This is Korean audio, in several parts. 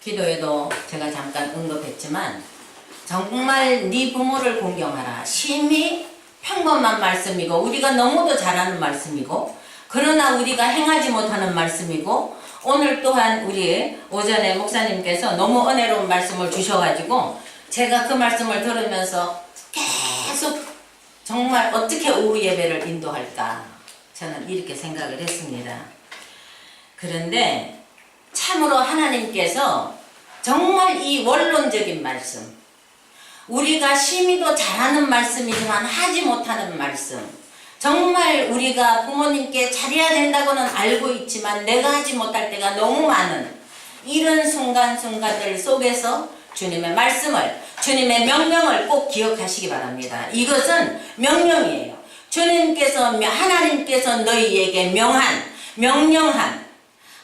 기도에도 제가 잠깐 언급했지만 정말 네 부모를 공경하라. 심히 평범한 말씀이고 우리가 너무도 잘하는 말씀이고 그러나 우리가 행하지 못하는 말씀이고 오늘 또한 우리 오전에 목사님께서 너무 은혜로운 말씀을 주셔가지고 제가 그 말씀을 들으면서 계속 정말 어떻게 오후 예배를 인도할까 저는 이렇게 생각을 했습니다. 그런데 참으로 하나님께서 정말 이 원론적인 말씀 우리가 심히도 잘하는 말씀이지만 하지 못하는 말씀 정말 우리가 부모님께 잘해야 된다고는 알고 있지만 내가 하지 못할 때가 너무 많은 이런 순간순간들 속에서 주님의 말씀을 주님의 명령을 꼭 기억하시기 바랍니다. 이것은 명령이에요. 주님께서 하나님께서 너희에게 명령한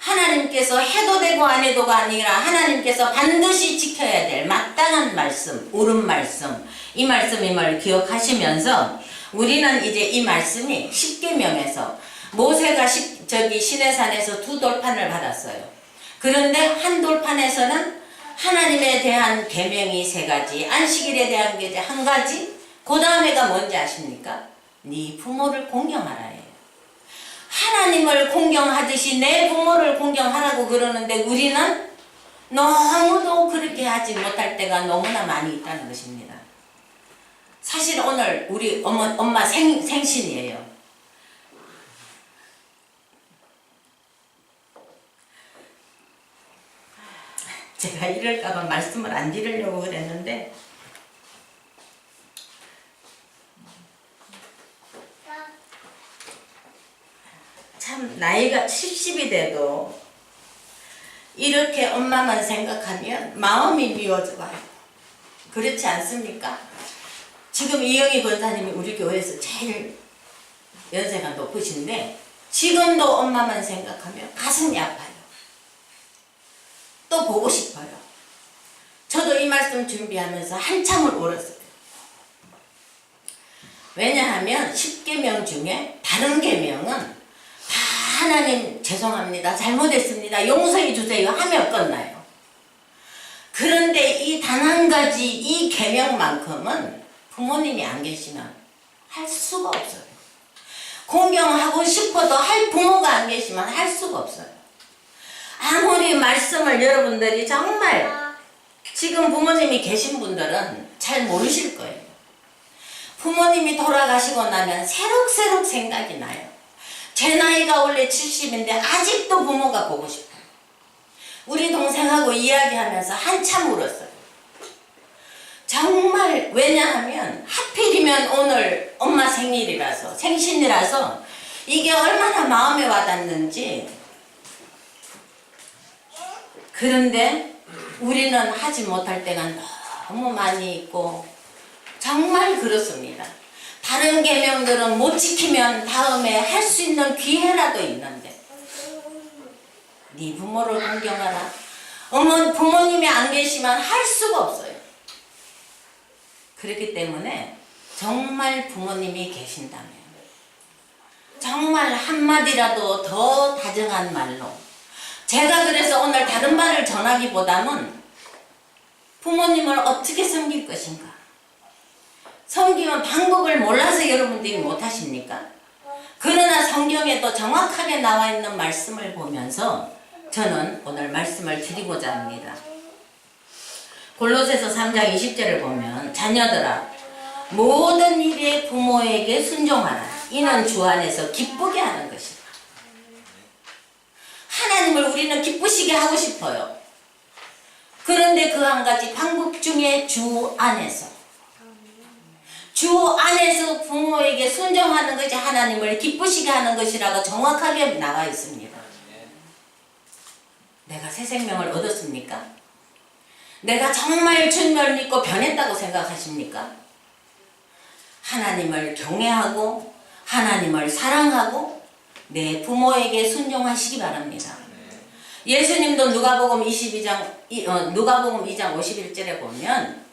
하나님께서 해도 되고 안 해도가 아니라 하나님께서 반드시 지켜야 될 마땅한 말씀, 옳은 말씀 이 말씀임을 기억하시면서 우리는 이제 이 말씀이 십계명에서 모세가 시내산에서 2돌판을 받았어요. 그런데 한 돌판에서는 하나님에 대한 계명이 3가지, 안식일에 대한 게 1가지, 그 다음에가 뭔지 아십니까? 네 부모를 공경하라예요. 하나님을 공경하듯이 내 부모를 공경하라고 그러는데 우리는 너무도 그렇게 하지 못할 때가 너무나 많이 있다는 것입니다. 사실 오늘 우리 엄마 생신이에요. 제가 이럴까봐 말씀을 안 드리려고 그랬는데 참 나이가 70이 돼도 이렇게 엄마만 생각하면 마음이 미워져요. 그렇지 않습니까? 지금 이영희 권사님이 우리 교회에서 제일 연세가 높으신데 지금도 엄마만 생각하면 가슴이 아파요. 또 보고 싶어요. 저도 이 말씀 준비하면서 한참을 울었어요. 왜냐하면 10계명 중에 다른 계명은 다 하나님 죄송합니다. 잘못했습니다. 용서해 주세요 하면 끝나요. 그런데 이 단 한 가지 이 계명만큼은 부모님이 안 계시면 할 수가 없어요. 공경하고 싶어도 할 부모가 안 계시면 할 수가 없어요. 아무리 말씀을 여러분들이 정말 지금 부모님이 계신 분들은 잘 모르실 거예요. 부모님이 돌아가시고 나면 새록새록 생각이 나요. 제 나이가 원래 70인데 아직도 부모가 보고 싶어요. 우리 동생하고 이야기하면서 한참 울었어요. 정말 왜냐하면 하필이면 오늘 엄마 생신이라서 이게 얼마나 마음에 와닿는지. 그런데 우리는 하지 못할 때가 너무 많이 있고 정말 그렇습니다. 다른 계명들은 못 지키면 다음에 할 수 있는 기회라도 있는데 네 부모를 공경하라. 부모님이 안 계시면 할 수가 없어요. 그렇기 때문에 정말 부모님이 계신다면 정말 한마디라도 더 다정한 말로 제가 그래서 오늘 다른 말을 전하기보다는 부모님을 어떻게 섬길 것인가. 섬기면 방법을 몰라서 여러분들이 못하십니까? 그러나 성경에도 정확하게 나와 있는 말씀을 보면서 저는 오늘 말씀을 드리고자 합니다. 골로새서 3장 20절을 보면 자녀들아 모든 일에 부모에게 순종하라. 이는 주 안에서 기쁘게 하는 것이다. 하나님을 우리는 기쁘시게 하고 싶어요. 그런데 그 한 가지 방법 중에 주 안에서 부모에게 순종하는 것이 하나님을 기쁘시게 하는 것이라고 정확하게 나와 있습니다. 내가 새 생명을 얻었습니까? 내가 정말 주님을 믿고 변했다고 생각하십니까? 하나님을 경외하고 하나님을 사랑하고 내 부모에게 순종하시기 바랍니다. 예수님도 누가복음 2장 51절에 보면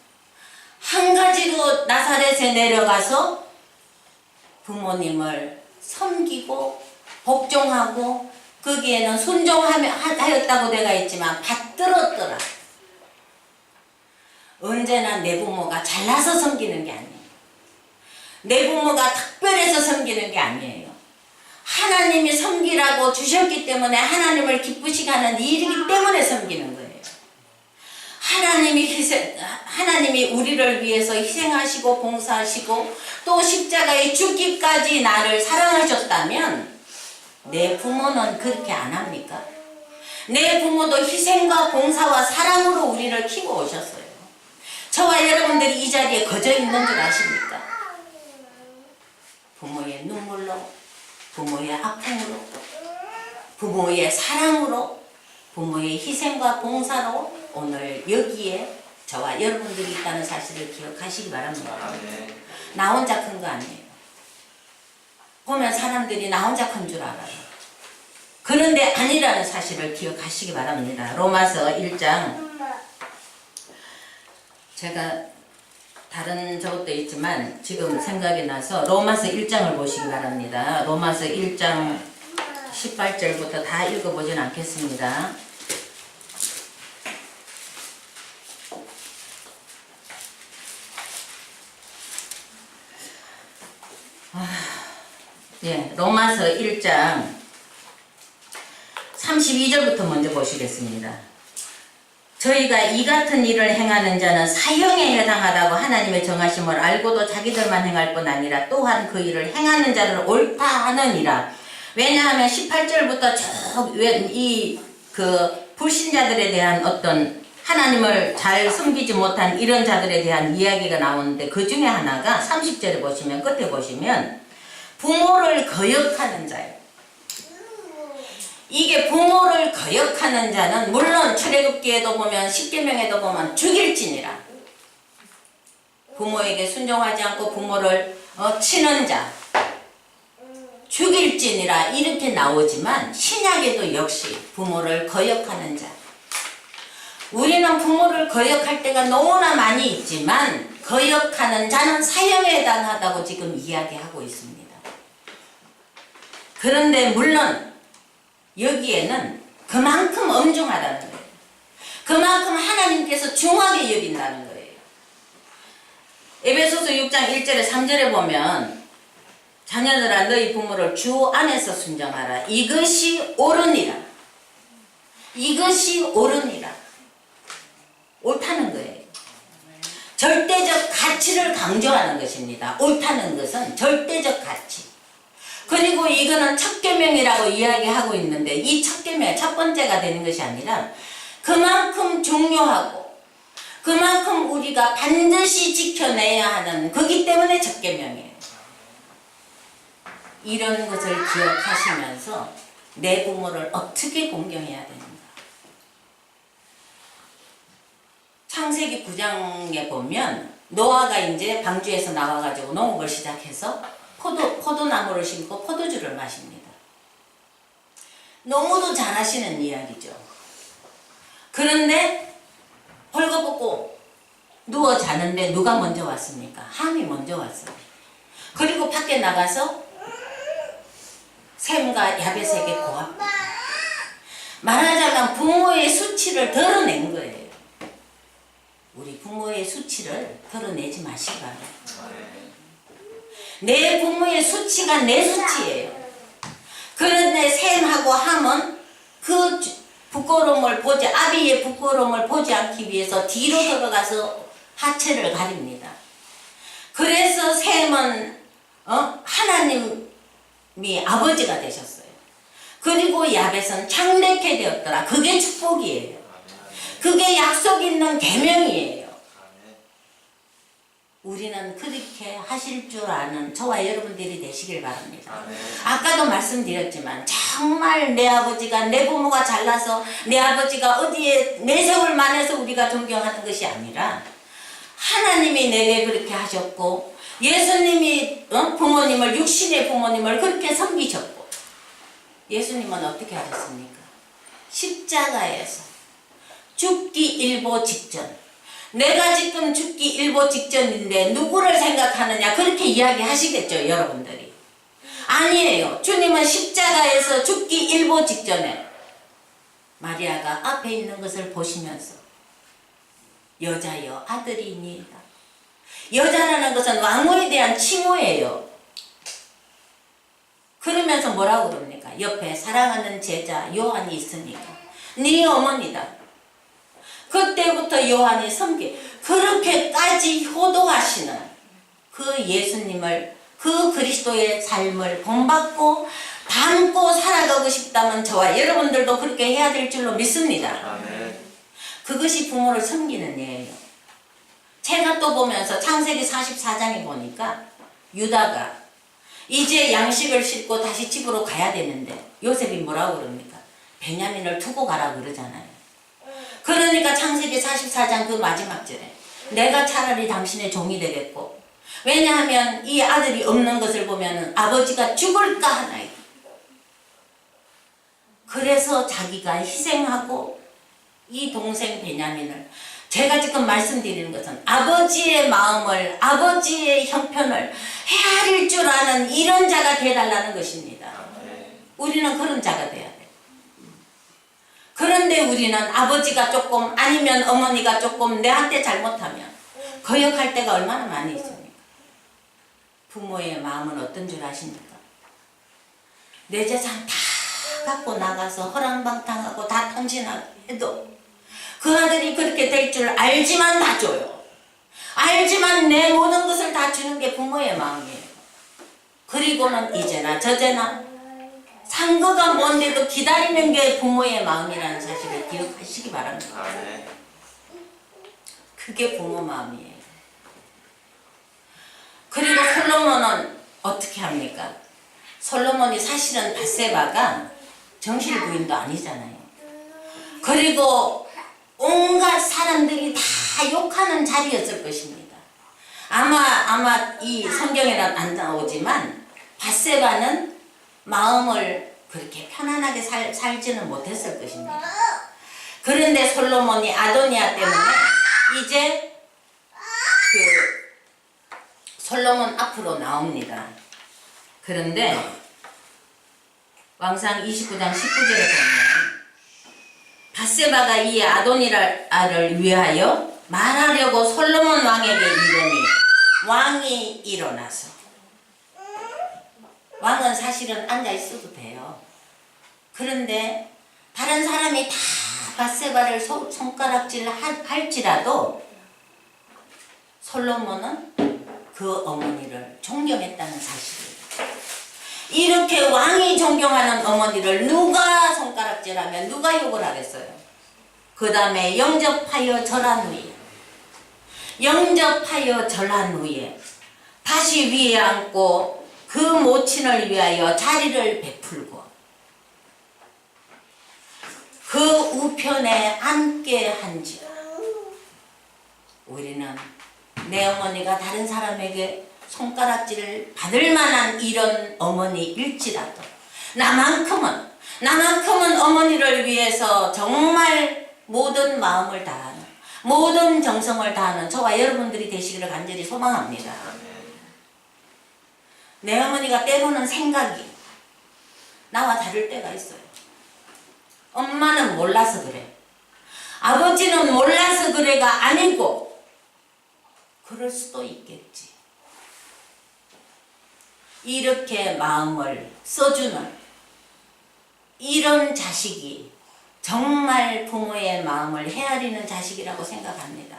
한 가지로 나사렛에 내려가서 부모님을 섬기고 복종하고 거기에는 순종하였다고 내가 했지만 받들었더라. 언제나 내 부모가 잘나서 섬기는 게 아니에요. 내 부모가 특별해서 섬기는 게 아니에요. 하나님이 섬기라고 주셨기 때문에 하나님을 기쁘시게 하는 일이기 때문에 섬기는 거예요. 하나님이 우리를 위해서 희생하시고 봉사하시고 또 십자가에 죽기까지 나를 사랑하셨다면 내 부모는 그렇게 안 합니까? 내 부모도 희생과 봉사와 사랑으로 우리를 키워 오셨어요. 저와 여러분들이 이 자리에 거저 있는 줄 아십니까? 부모의 눈물로, 부모의 아픔으로, 부모의 사랑으로, 부모의 희생과 봉사로 오늘 여기에 저와 여러분들이 있다는 사실을 기억하시기 바랍니다. 나 혼자 큰 거 아니에요. 보면 사람들이 나 혼자 큰 줄 알아요. 그런데 아니라는 사실을 기억하시기 바랍니다. 로마서 1장, 제가 다른 저것도 있지만 지금 생각이 나서 로마서 1장을 보시기 바랍니다. 로마서 1장 18절부터 다 읽어보진 않겠습니다. 로마서 1장 32절부터 먼저 보시겠습니다. 저희가 이 같은 일을 행하는 자는 사형에 해당하다고 하나님의 정하심을 알고도 자기들만 행할 뿐 아니라 또한 그 일을 행하는 자를 옳다 하느니라. 왜냐하면 18절부터 그 불신자들에 대한 어떤 하나님을 잘 섬기지 못한 이런 자들에 대한 이야기가 나오는데 그 중에 하나가 30절에 보시면, 끝에 보시면 부모를 거역하는 자예요. 이게 부모를 거역하는 자는 물론 출애굽기에도 보면 십계명에도 보면 죽일지니라. 부모에게 순종하지 않고 부모를 치는 자 죽일지니라 이렇게 나오지만 신약에도 역시 부모를 거역하는 자. 우리는 부모를 거역할 때가 너무나 많이 있지만 거역하는 자는 사형에 해당하다고 지금 이야기하고 있습니다. 그런데 물론 여기에는 그만큼 엄중하다는 거예요. 그만큼 하나님께서 중하게 여긴다는 거예요. 에베소서 6장 1절에 3절에 보면 자녀들아 너희 부모를 주 안에서 순종하라. 이것이 옳으니라. 이것이 옳으니라. 옳다는 거예요. 절대적 가치를 강조하는 것입니다. 옳다는 것은 절대적 가치. 그리고 이거는 첫 계명이라고 이야기하고 있는데 이 첫 계명, 첫 번째가 되는 것이 아니라 그만큼 중요하고 그만큼 우리가 반드시 지켜내야 하는 거기 때문에 첫 계명이에요. 이런 것을 기억하시면서 내 부모를 어떻게 공경해야 되는가. 창세기 9장에 보면 노아가 이제 방주에서 나와가지고 농업을 시작해서 포도나무를 심고 포도주를 마십니다. 너무도 잘하시는 이야기죠. 그런데 헐거벗고 누워 자는데 누가 먼저 왔습니까? 함이 먼저 왔어요. 그리고 밖에 나가서 셈과 야벳에게 고합니다. 말하자면 부모의 수치를 드러낸 거예요. 우리 부모의 수치를 드러내지 마시기 바랍니다. 내 부모의 수치가 내 수치예요. 그런데 셈하고 함은 그 부끄러움을 아비의 부끄러움을 보지 않기 위해서 뒤로 들어가서 하체를 가립니다. 그래서 셈은 하나님이 아버지가 되셨어요. 그리고 야벳은 창대케 되었더라. 그게 축복이에요. 그게 약속 있는 계명이에요. 우리는 그렇게 하실 줄 아는 저와 여러분들이 되시길 바랍니다. 아까도 말씀드렸지만 정말 내 아버지가 내 부모가 잘나서 내 아버지가 어디에 내세울 만해서 우리가 존경하는 것이 아니라 하나님이 내게 그렇게 하셨고 예수님이 부모님을 육신의 부모님을 그렇게 섬기셨고 예수님은 어떻게 하셨습니까? 십자가에서 죽기 일보 직전 내가 지금 죽기 일보 직전인데 누구를 생각하느냐 그렇게 이야기하시겠죠 여러분들이. 아니에요. 주님은 십자가에서 죽기 일보 직전에 마리아가 앞에 있는 것을 보시면서 여자여 아들이니이다. 여자라는 것은 왕후에 대한 칭호예요. 그러면서 뭐라고 그럽니까? 옆에 사랑하는 제자 요한이 있으니까 네 어머니다. 그때부터 요한이 그렇게까지 효도하시는 그 예수님을, 그 그리스도의 삶을 본받고 닮고 살아가고 싶다면 저와 여러분들도 그렇게 해야 될 줄로 믿습니다. 아멘. 그것이 부모를 섬기는 예예요. 제가 또 보면서 창세기 44장에 보니까 유다가 이제 양식을 싣고 다시 집으로 가야 되는데 요셉이 뭐라고 그럽니까? 베냐민을 두고 가라 그러잖아요. 그러니까 창세기 44장 그 마지막 절에 내가 차라리 당신의 종이 되겠고, 왜냐하면 이 아들이 없는 것을 보면 아버지가 죽을까 하나이다. 그래서 자기가 희생하고 이 동생 베냐민을, 제가 지금 말씀드리는 것은 아버지의 마음을, 아버지의 형편을 헤아릴 줄 아는 이런 자가 되어달라는 것입니다. 우리는 그런 자가 돼야 돼. 그런데 우리는 아버지가 조금, 아니면 어머니가 조금 내한테 잘못하면 거역할 때가 얼마나 많이 있습니까? 부모의 마음은 어떤 줄 아십니까? 내 재산 다 갖고 나가서 허랑방탕하고 다 탕진하고 해도 그 아들이 그렇게 될 줄 알지만 다 줘요. 알지만 내 모든 것을 다 주는 게 부모의 마음이에요. 그리고는 이제나 저제나 상거가 뭔데도 기다리는 게 부모의 마음이라는 사실을 기억하시기 바랍니다. 그게 부모 마음이에요. 그리고 솔로몬은 어떻게 합니까? 솔로몬이 사실은 밧세바가 정실 부인도 아니잖아요. 그리고 온갖 사람들이 다 욕하는 자리였을 것입니다. 아마 이 성경에는 안 나오지만 밧세바는 마음을 그렇게 편안하게 살지는 못했을 것입니다. 그런데 솔로몬이 아도니아 때문에 이제 그 솔로몬 앞으로 나옵니다. 그런데 왕상 29장 19절에 보면 밧세바가 이 아도니아를 위하여 말하려고 솔로몬 왕에게 이르니 왕이 일어나서, 왕은 사실은 앉아 있어도 돼요. 그런데 다른 사람이 다 밧세바를 손가락질 할지라도 솔로몬은 그 어머니를 존경했다는 사실이에요. 이렇게 왕이 존경하는 어머니를 누가 손가락질하면 누가 욕을 하겠어요? 그 다음에 영접하여 절한 후에, 영접하여 절한 후에 다시 위에 앉고 그 모친을 위하여 자리를 베풀고 그 우편에 앉게 한지라. 우리는 내 어머니가 다른 사람에게 손가락질을 받을 만한 이런 어머니일지라도 나만큼은 어머니를 위해서 정말 모든 마음을 다하는, 모든 정성을 다하는 저와 여러분들이 되시기를 간절히 소망합니다. 내 어머니가 때로는 생각이 나와 다를 때가 있어요. 엄마는 몰라서 그래, 아버지는 몰라서 그래가 아니고 그럴 수도 있겠지. 이렇게 마음을 써주는 이런 자식이 정말 부모의 마음을 헤아리는 자식이라고 생각합니다.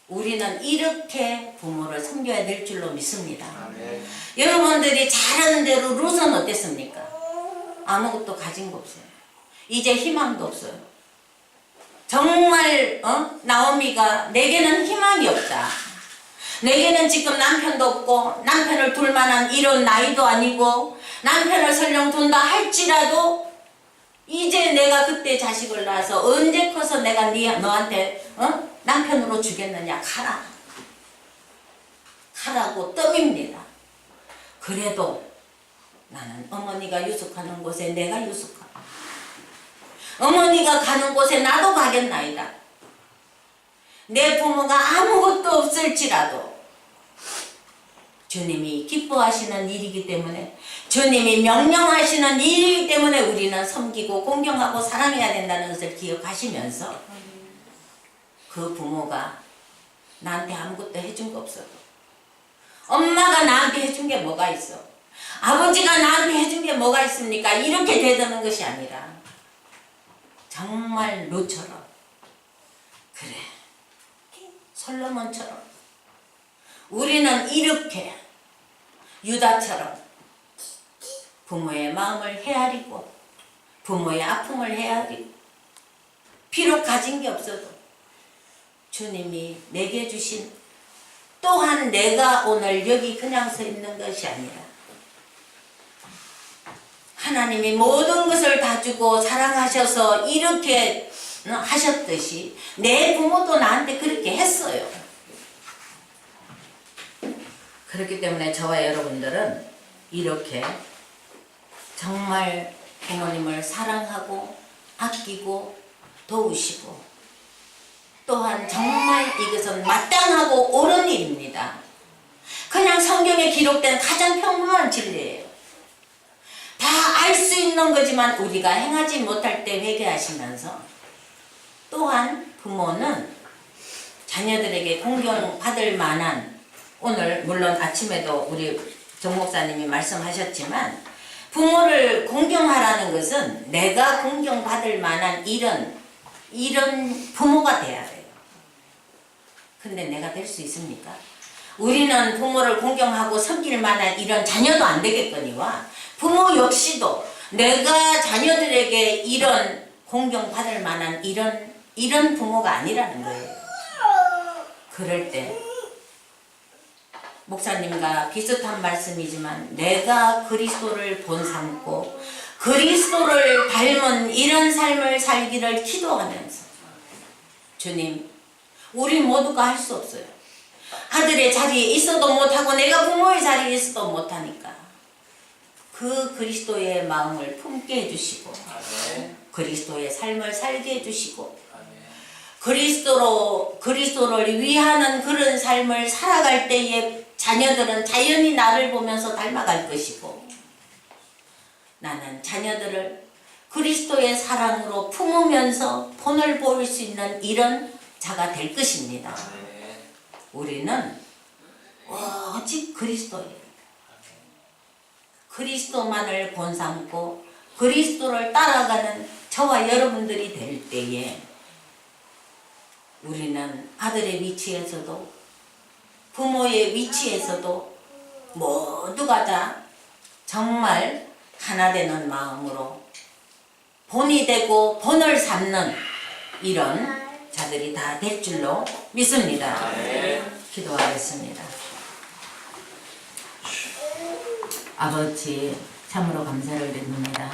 우리는 이렇게 부모를 섬겨야 될 줄로 믿습니다. 여러분들이 잘하는 대로 룻은 어땠습니까? 아무것도 가진 거 없어요. 이제 희망도 없어요. 정말 나오미가 내게는 희망이 없다. 내게는 지금 남편도 없고 남편을 둘 만한 이런 나이도 아니고 남편을 설령 둔다 할지라도 이제 내가 그때 자식을 낳아서 언제 커서 내가 너한테 남편으로 주겠느냐, 가라고 뜸입니다. 그래도 나는 어머니가 유숙하는 곳에 내가 유숙하고 어머니가 가는 곳에 나도 가겠나이다. 내 부모가 아무것도 없을지라도 주님이 기뻐하시는 일이기 때문에, 주님이 명령하시는 일이기 때문에 우리는 섬기고 공경하고 사랑해야 된다는 것을 기억하시면서, 그 부모가 나한테 아무것도 해준 거 없어도, 엄마가 나한테 해준 게 뭐가 있어, 아버지가 나한테 해준 게 뭐가 있습니까? 이렇게 되드는 것이 아니라 정말 롯처럼, 그래, 솔로몬처럼 우리는 이렇게 유다처럼 부모의 마음을 헤아리고 부모의 아픔을 헤아리고, 비록 가진 게 없어도 주님이 내게 주신, 또한 내가 오늘 여기 그냥 서 있는 것이 아니라 하나님이 모든 것을 다 주고 사랑하셔서 이렇게 하셨듯이 내 부모도 나한테 그렇게 했어요. 그렇기 때문에 저와 여러분들은 이렇게 정말 부모님을 사랑하고 아끼고 도우시고, 또한 정말 이것은 마땅하고 옳은 일입니다. 그냥 성경에 기록된 가장 평범한 진리예요. 다 알 수 있는 거지만 우리가 행하지 못할 때 회개하시면서, 또한 부모는 자녀들에게 공경받을 만한, 오늘 물론 아침에도 우리 정 목사님이 말씀하셨지만, 부모를 공경하라는 것은 내가 공경받을 만한 이런 부모가 돼야 돼요. 근데 내가 될 수 있습니까? 우리는 부모를 공경하고 섬길 만한 이런 자녀도 안 되겠거니와, 부모 역시도 내가 자녀들에게 이런 공경받을 만한 이런 부모가 아니라는 거예요. 그럴 때 목사님과 비슷한 말씀이지만, 내가 그리스도를 본삼고 그리스도를 닮은 이런 삶을 살기를 기도하면서, 주님, 우리 모두가 할 수 없어요. 아들의 자리에 있어도 못하고 내가 부모의 자리에 있어도 못하니까 그 그리스도의 마음을 품게 해주시고, 그리스도의 삶을 살게 해주시고, 그리스도를 위하는 그런 삶을 살아갈 때에 자녀들은 자연히 나를 보면서 닮아갈 것이고, 나는 자녀들을 그리스도의 사랑으로 품으면서 본을 보일 수 있는 이런 자가 될 것입니다. 우리는 오직 그리스도예요. 그리스도만을 본삼고 그리스도를 따라가는 저와 여러분들이 될 때에, 우리는 아들의 위치에서도 부모의 위치에서도 모두가 다 정말 하나 되는 마음으로 본이 되고 본을 삼는 이런 자들이 다 될 줄로 믿습니다. 기도하겠습니다. 아버지, 참으로 감사를 드립니다.